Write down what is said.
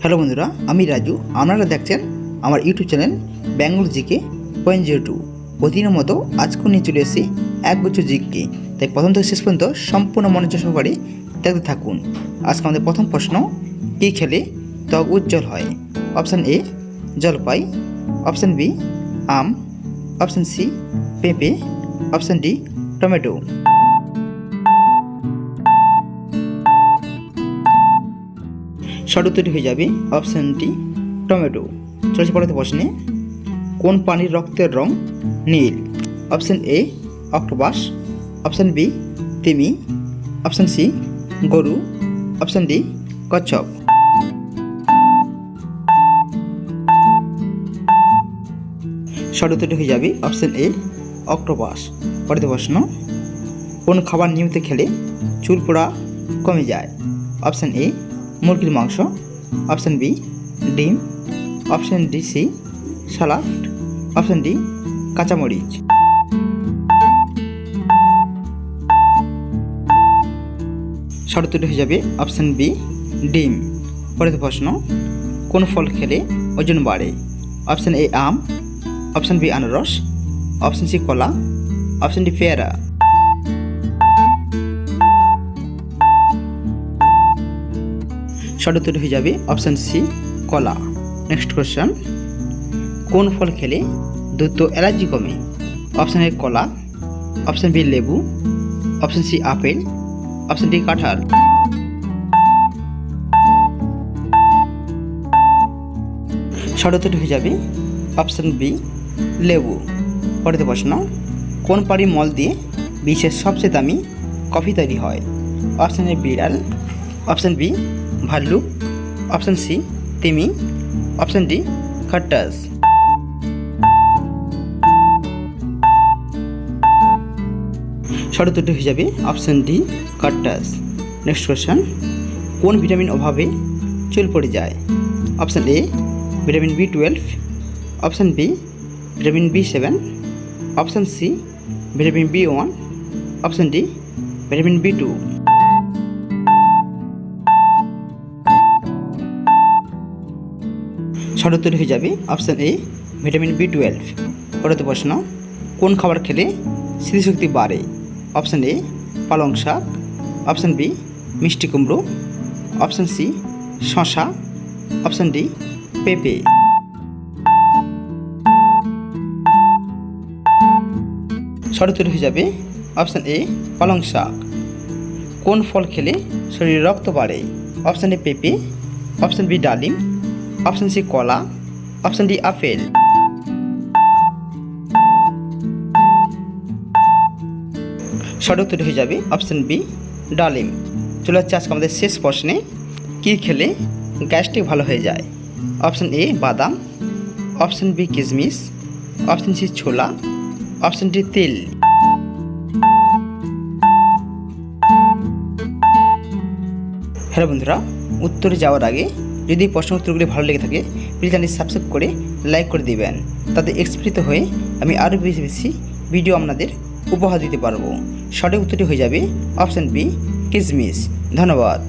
Hello বন্ধুরা, আমি রাজু। আপনারা দেখছেন আমার ইউটিউব চ্যানেল বেঙ্গল জিকে 0.02। প্রতিদিনের মতো আজকেও নিয়ে চলে এসেছি একগুচ্ছ জিকে। তাই প্রথম থেকে শেষ পর্যন্ত সম্পূর্ণ মনোযোগ সহকারে দেখতে থাকুন। আজকে আমাদের প্রথম প্রশ্ন, কী খেলে ত্বক উজ্জ্বল হয়? অপশান এ জলপাই, অপশান বি আম, অপশান সি পেঁপে, অপশান ডি টমেটো। সঠিক উত্তরটি হয়ে যাবে অপশান ডি টমেটো। চলছে পরবর্তী প্রশ্নে, কোন প্রাণীর রক্তের রং নীল? Option A octopus, option B তিমি, অপশান সি গরু, অপশান ডি কচ্ছপ। সঠিক উত্তরটি হয়ে যাবে অপশান এ অক্টোপাস। পরবর্তী প্রশ্ন, কোন খাবার নিয়মিত খেলে চুল পড়া কমে যায়? অপশান এ মুরগির মাংস, অপশান বি ডিম, option D C salad, option D কাঁচামরিচ। সঠিক উত্তরটি হয়ে যাবে অপশান বি ডিম। পরের প্রশ্ন, কোন ফল খেলে ওজন বাড়ে? অপশান এ আম, অপশান বি আনারস, অপশান সি কলা, অপশান ডি পেয়ারা। সঠিক উত্তর হয়ে যাবে অপশান সি কলা। নেক্সট কোয়েশ্চন, কোন ফল খেলে দ্রুত অ্যালার্জি কমে? অপশান এ কলা, অপশান বি লেবু, option C apple, option D কাঁঠাল। সঠিক উত্তর হয়ে যাবে অপশান বি লেবু। পরের প্রশ্ন, কোন প্রাণীর মল দিয়ে বিশ্বের সবচেয়ে দামি কফি তৈরি হয়? অপশান এ বিড়াল, অপশান বি ভাল্লুক, অপশান সি তিমি, অপশান ডি খরগোশ। সঠিক উত্তরটি হয়ে যাবে অপশান ডি খরগোশ। নেক্সট কোয়েশ্চন, কোন ভিটামিন অভাবে চুল পড়ে যায়? Option A vitamin B12, option B vitamin B7, option C vitamin B1, option D vitamin B2। সঠিক উত্তর হয়ে যাবে অপশান এ ভিটামিন B12। পরবর্তী প্রশ্ন, কোন খাবার খেলে স্মৃতিশক্তি বাড়ে? অপশান এ পালং শাক, অপশান বি মিষ্টি কুমড়ো, অপশান সি শসা, অপশান ডি পেঁপে। সঠিক উত্তর হয়ে যাবে অপশান এ পালং শাক। কোন ফল খেলে শরীরে রক্ত বাড়ে? অপশান এ পেঁপে, অপশান বি ডালিম, অপশান সি কলা, অপশান ডি আপেল। সঠিক উত্তর হয়ে যাবে অপশান বি ডালিম। চলে যাচ্ছে আজকে আমাদের শেষ প্রশ্নে, কী খেলে গ্যাস্ট্রিক ভালো হয়ে যায়? অপশান এ বাদাম, অপশান বি কিশমিশ, অপশান সি ছোলা, অপশান ডি তিল। হ্যালো বন্ধুরা, উত্তরে যাওয়ার আগে যদি প্রশ্ন উত্তরগুলি ভালো লেগে থাকে প্লিজ চ্যানেলটি সাবস্ক্রাইব করে লাইক করে দিবেন। তাতে এক্সপ্রেরিত হয়ে আমি আরও বেশি বেশি ভিডিও আপনাদের উপহার দিতে পারবো। সঠিক উত্তরটি হয়ে যাবে অপশান বি কিশমিশ। ধন্যবাদ।